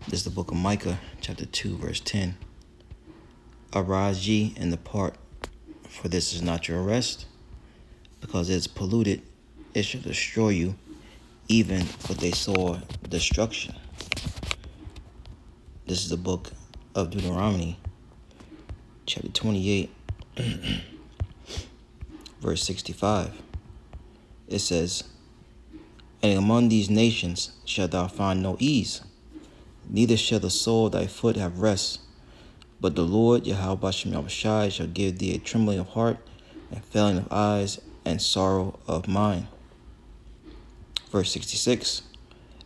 This is the book of Micah, chapter 2, verse 10. Arise ye and depart, for this is not your rest, because it is polluted, it shall destroy you, even with a sore destruction. This is the book of Deuteronomy, chapter 28, verse 65. It says, And among these nations shalt thou find no ease, neither shall the sole of thy foot have rest. But the Lord Yahweh shall give thee a trembling of heart, and failing of eyes, and sorrow of mind. Verse 66.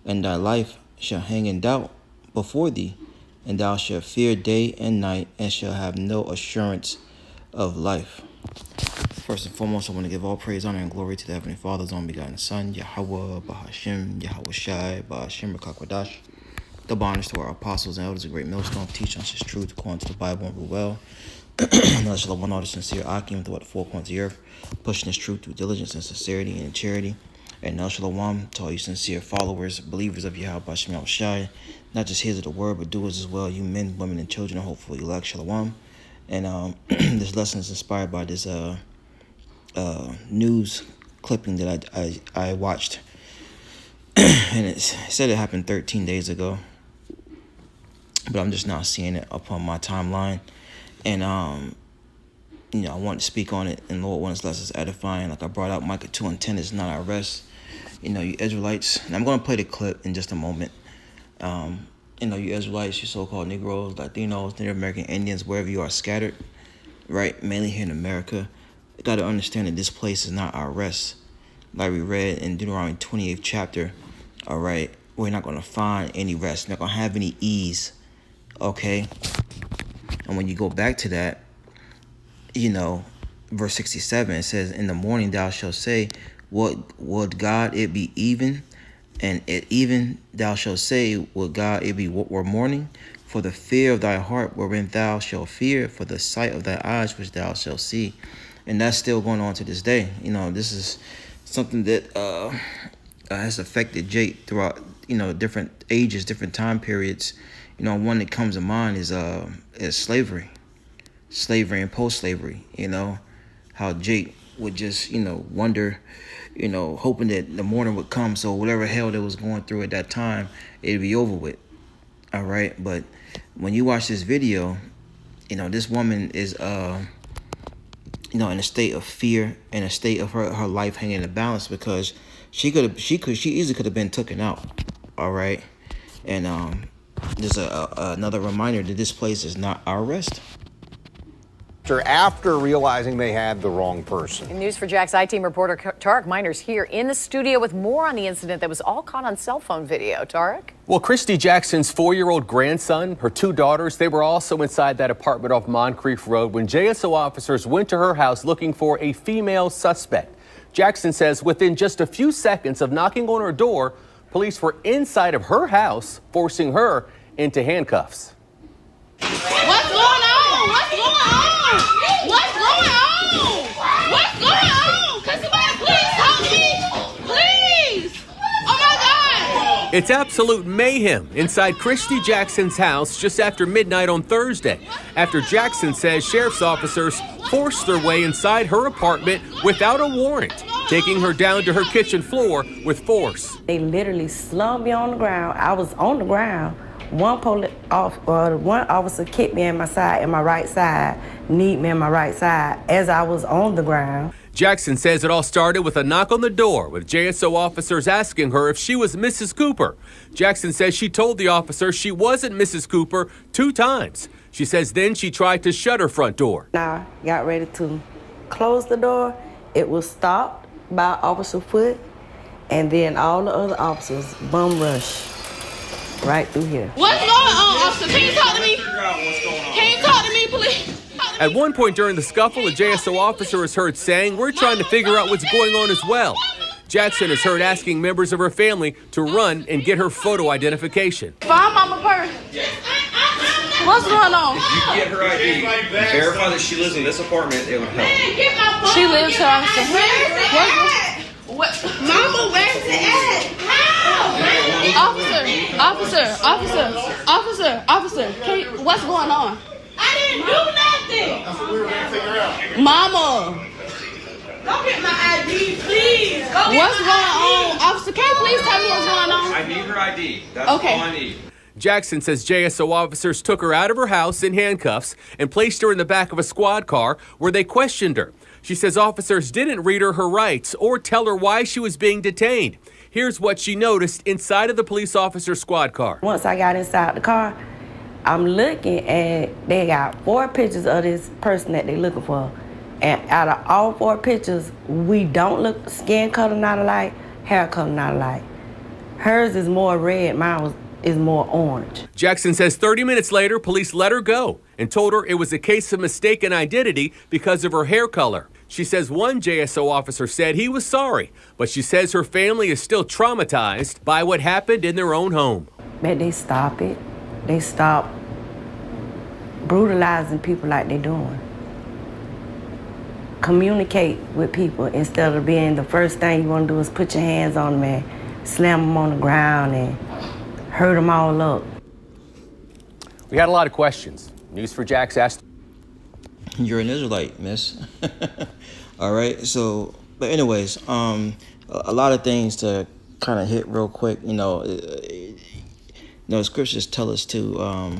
And thy life shall hang in doubt before thee, and thou shalt fear day and night, and shall have no assurance of life. First and foremost, I want to give all praise, honor, and glory to the Heavenly Father's only begotten Son, Yahweh, Bahashim, Yahweh Shai, Bahashim, Rakakwadash. Double honors to our apostles and elders of Great Millstone, teach us his truth according to the Bible and rule well. Another shalom, one order, sincere Akim throughout the four corners of the earth, pushing his truth through diligence and sincerity and charity. And another shalom to all you sincere followers, believers of Yahweh Bahashim Shai, not just hearers of the word, but doers as well, you men, women, and children, and hopefully elect shalom. And this lesson is inspired by this news clipping that I watched. And it said it happened 13 days ago. But I'm just now seeing it upon my timeline. And, I want to speak on it. And Lord, when it's less is edifying. Like I brought out, Micah 2 and 10 is not our rest. You Israelites. And I'm going to play the clip in just a moment. You Israelites, you so-called Negroes, Latinos, Native American Indians, wherever you are scattered, right? Mainly here in America. You got to understand that this place is not our rest. Like we read in Deuteronomy 28th chapter, all right? We're not going to find any rest. We're not going to have any ease. Okay, and when you go back to that, verse 67, it says, In the morning thou shalt say, Would God it be even? And at even thou shalt say, Would God it be were morning? For the fear of thy heart wherein thou shalt fear, for the sight of thy eyes which thou shalt see. And that's still going on to this day. This is something that has affected Jake throughout, different ages, different time periods. One that comes to mind is slavery and post-slavery. How Jake would just, wonder, hoping that the morning would come. So whatever hell that was going through at that time, it'd be over with. All right. But when you watch this video, this woman is, in a state of fear, in a state of her life hanging in the balance, because she easily could have been taken out. All right. And, there's another reminder that this place is not our rest. After realizing they had the wrong person. In News for Jack's I-Team reporter Tarek Miners here in the studio with more on the incident that was all caught on cell phone video. Tarek? Well, Christy Jackson's 4-year-old grandson, her 2 daughters, they were also inside that apartment off Moncrief Road when JSO officers went to her house looking for a female suspect. Jackson says within just a few seconds of knocking on her door, police were inside of her house, forcing her into handcuffs. What's going on? What's going on? What's going on? What's going on? Can somebody please help me? Please! Oh my God! It's absolute mayhem inside Christy Jackson's house just after midnight on Thursday, after Jackson says sheriff's officers forced their way inside her apartment without a warrant, taking her down to her kitchen floor with force. They literally slumped me on the ground. I was on the ground. One officer kicked me in my side, in my right side, kneed me in my right side as I was on the ground. Jackson says it all started with a knock on the door, with JSO officers asking her if she was Mrs. Cooper. Jackson says she told the officer she wasn't Mrs. Cooper 2 times. She says then she tried to shut her front door. I got ready to close the door. It was stopped by Officer Foote, and then all the other officers bum rushed right through here. What's going on, officer? Can you talk to me? Can you talk to me, please? At one point during the scuffle, a JSO officer is heard saying, "We're trying to figure out what's going on as well." Jackson is heard asking members of her family to run and get her photo identification. Find mama purse. What's going on? If you get her ID, verify that she lives in this apartment, it would help. She lives here, officer. What? Mama, where's it at? How? Officer. Officer, what's going on? I didn't do nothing. That's what we were going to figure out. Mama. Go get my ID, please. What's going on? Officer, can you please tell me what's going on? I need her ID. That's Okay. all I need. Jackson says JSO officers took her out of her house in handcuffs and placed her in the back of a squad car where they questioned her. She says officers didn't read her rights or tell her why she was being detained. Here's what she noticed inside of the police officer's squad car. Once I got inside the car, I'm looking and they got 4 pictures of this person that they looking for. And out of all 4 pictures, we don't look skin color not alike, hair color not alike. Hers is more red, mine is more orange. Jackson says 30 minutes later, police let her go and told her it was a case of mistaken identity because of her hair color. She says one JSO officer said he was sorry, but she says her family is still traumatized by what happened in their own home. But they stop it. They stop brutalizing people like they're doing. Communicate with people instead of being the first thing you want to do is put your hands on them and slam them on the ground and hurt them all up. We had a lot of questions. News4Jax asked. You're an Israelite, miss. All right. So, but anyways, a lot of things to kind of hit real quick. The scriptures tell us to,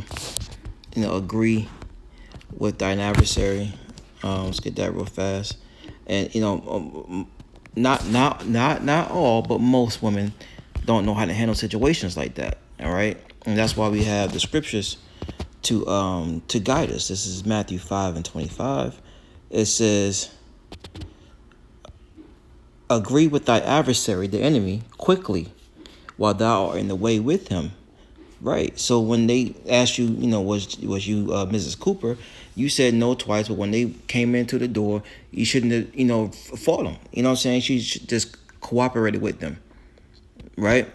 agree with thine adversary. Let's get that real fast. And not all, but most women don't know how to handle situations like that. All right, and that's why we have the scriptures to guide us. This is Matthew 5:25. It says, "Agree with thy adversary, the enemy, quickly, while thou art in the way with him." Right. So when they asked you, was you Mrs. Cooper, you said no twice. But when they came into the door, you shouldn't have, fought them. You know what I'm saying? She just cooperated with them. Right.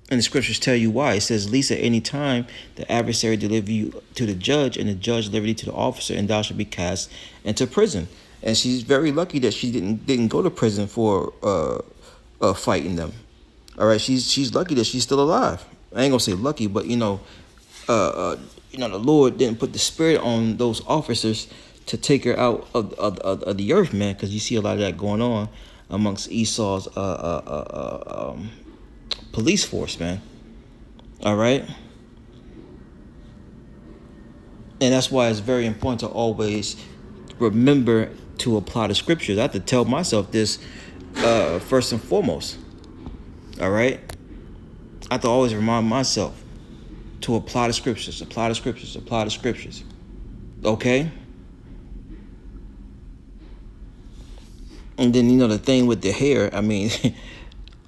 And the scriptures tell you why. It says, "Least at any time the adversary deliver you to the judge, and the judge deliver you to the officer, and thou shalt be cast into prison." And she's very lucky that she didn't go to prison for fighting them. All right, she's lucky that she's still alive. I ain't gonna say lucky, but the Lord didn't put the spirit on those officers to take her out of the earth, man. Because you see a lot of that going on amongst Esau's police force, man. All right, and that's why it's very important to always remember to apply the scriptures. I have to tell myself this first and foremost. All right. I have to always remind myself to apply the scriptures, apply the scriptures, apply the scriptures. Okay? And then, the thing with the hair, I mean,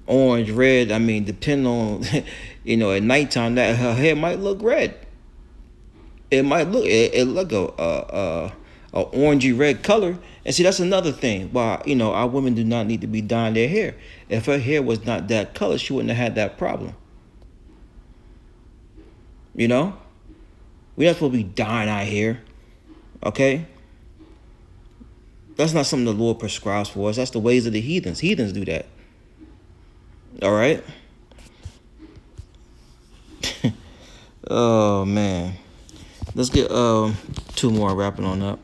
orange, red, I mean, depending on, at nighttime, that her hair might look red. It might look, a orangey red color. And see, that's another thing. Why, our women do not need to be dyeing their hair. If her hair was not that color, she wouldn't have had that problem. We're not supposed to be dyeing our hair. Okay? That's not something the Lord prescribes for us. That's the ways of the heathens. Heathens do that. All right? Oh, man. Let's get 2 more wrapping on up.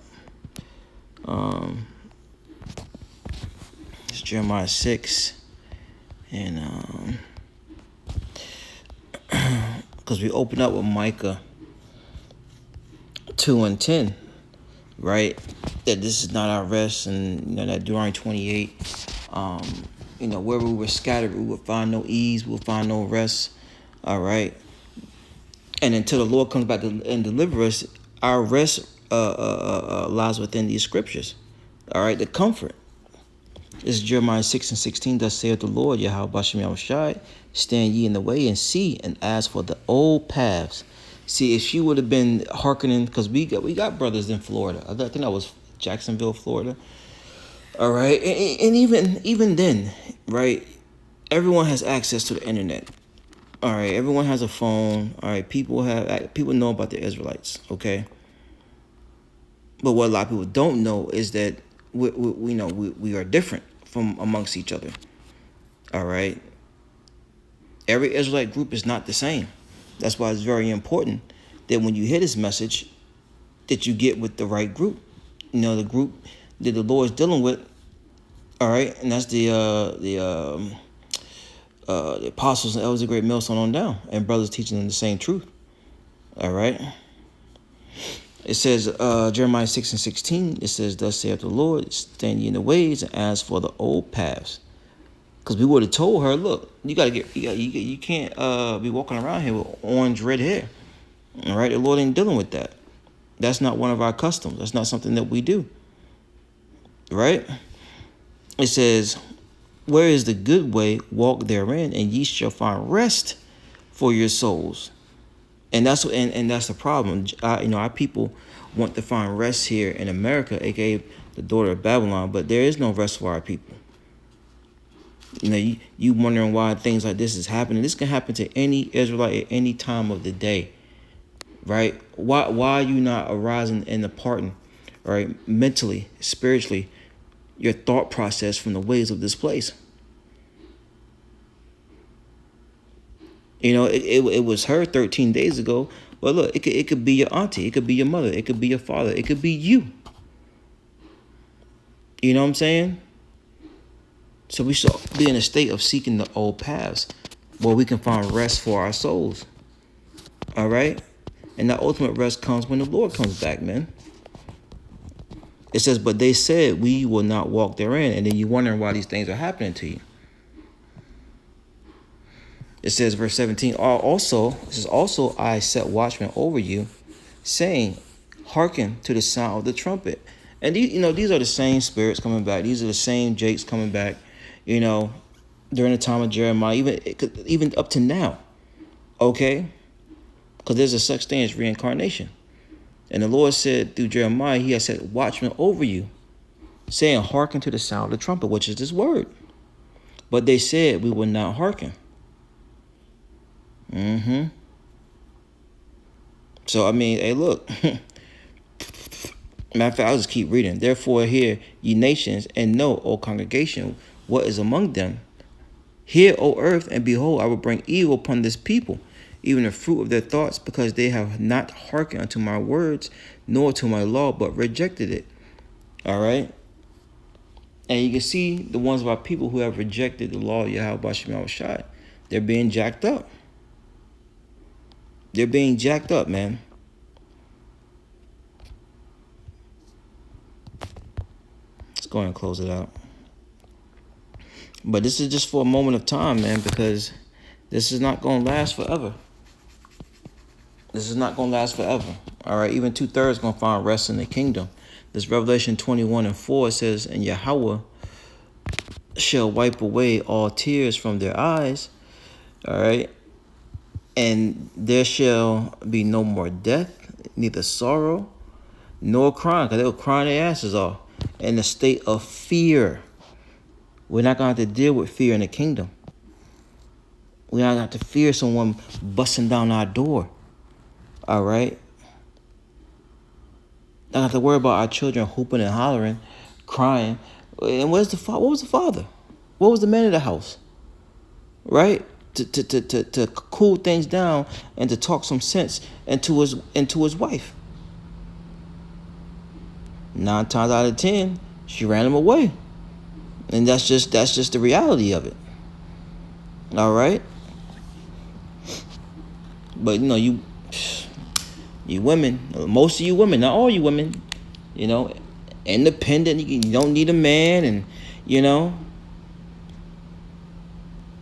It's Jeremiah 6. And because we open up with Micah 2:10, right? That this is not our rest, and that Deuteronomy 28, where we were scattered, we will find no ease, we will find no rest. All right, and until the Lord comes back and deliver us, our rest lies within these scriptures. All right, the comfort. This is Jeremiah 6:16. Thus saith the Lord, Yahweh Bashem Yahushai, stand ye in the way and see and ask for the old paths. See, if she would have been hearkening, because we got brothers in Florida. I think that was Jacksonville, Florida. All right, and even then, right? Everyone has access to the internet. All right, everyone has a phone. All right, people know about the Israelites. Okay, but what a lot of people don't know is that we are different from amongst each other. All right. Every Israelite group is not the same. That's why it's very important that when you hear this message, that you get with the right group. You know, the group that the Lord is dealing with. All right, and that's the apostles and elders of great millstone on down, and brothers teaching them the same truth. All right. It says, Jeremiah 6:16, it says, thus saith the Lord, stand ye in the ways and ask for the old paths. Because we would have told her, look, you can't be walking around here with orange red hair. All right, the Lord ain't dealing with that. That's not one of our customs. That's not something that we do. Right? It says, where is the good way? Walk therein, and ye shall find rest for your souls. And that's the problem. Our people want to find rest here in America, aka the daughter of Babylon, but there is no rest for our people. You know, you wondering why things like this is happening. This can happen to any Israelite at any time of the day, right? Why are you not arising and departing, right? Mentally, spiritually, your thought process from the ways of this place. You know, it was her 13 days ago. But look, it could be your auntie. It could be your mother. It could be your father. It could be you. You know what I'm saying? So we should be in a state of seeking the old paths where we can find rest for our souls. All right? And that ultimate rest comes when the Lord comes back, man. It says, but they said, we will not walk therein. And then you're wondering why these things are happening to you. It says, verse 17, also I set watchmen over you, saying, hearken to the sound of the trumpet. And these are the same spirits coming back. These are the same Jakes coming back, during the time of Jeremiah, even up to now. Okay? Because there's a such thing as reincarnation. And the Lord said through Jeremiah, he has set watchmen over you, saying, hearken to the sound of the trumpet, which is this word. But they said, we will not hearken. So, I mean, hey, look. Matter of fact, I'll just keep reading. Therefore, hear, ye nations, and know, O congregation, what is among them. Hear, O earth, and behold, I will bring evil upon this people, even the fruit of their thoughts, because they have not hearkened unto my words, nor to my law, but rejected it. All right? And you can see the ones of our people who have rejected the law of Yahweh Shem Shai. They're being jacked up. They're being jacked up, man. Let's go ahead and close it out. But this is just for a moment of time, man, because this is not going to last forever. This is not going to last forever. All right, even 2/3 going to find rest in the kingdom. This Revelation 21:4 says, and Yahweh shall wipe away all tears from their eyes. All right. And there shall be no more death, neither sorrow, nor crying, because they were crying their asses off in a state of fear. We're not going to have to deal with fear in the kingdom. We're not going to have to fear someone busting down our door. All right? Not have to worry about our children hooping and hollering, crying. And what was the father? What was the man of the house? Right? To cool things down and to talk some sense into his wife. 9 times out of 10, she ran him away. And that's just the reality of it. All right? But you women, most of you women, not all you women, independent, you don't need a man, and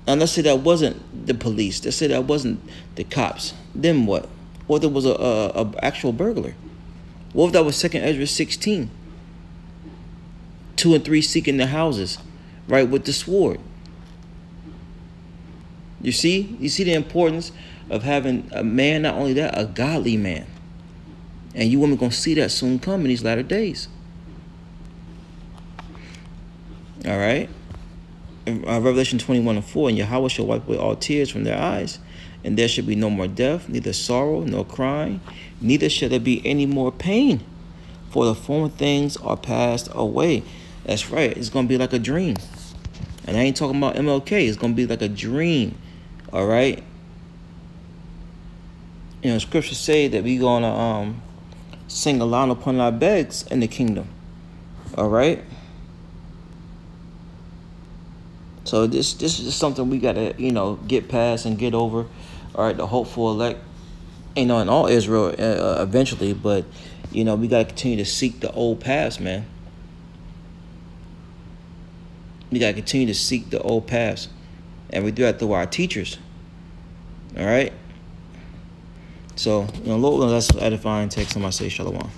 and let's say that wasn't the police. Let's say that wasn't the cops. Then what? What if there was a actual burglar? What if that was 2 Ezra 16? 2 and 3 seeking their houses, right, with the sword. You see the importance of having a man, not only that, a godly man. And you women gonna see that soon come in these latter days. All right. Revelation 21:4, and Yahweh shall wipe away all tears from their eyes, and there shall be no more death, neither sorrow, nor crying, neither shall there be any more pain, for the former things are passed away. That's right. It's going to be like a dream. And I ain't talking about MLK. It's going to be like a dream. All right. You know, scriptures say that we gonna sing aloud upon our beds in the kingdom. All right. So this is something we gotta, you know, get past and get over. All right, the hopeful elect, you know, in all Israel eventually, but you know, we gotta continue to seek the old paths, man. We gotta continue to seek the old paths, and we do that through our teachers. All right. So, you know, Lord, let's edify and take some. I say shalom.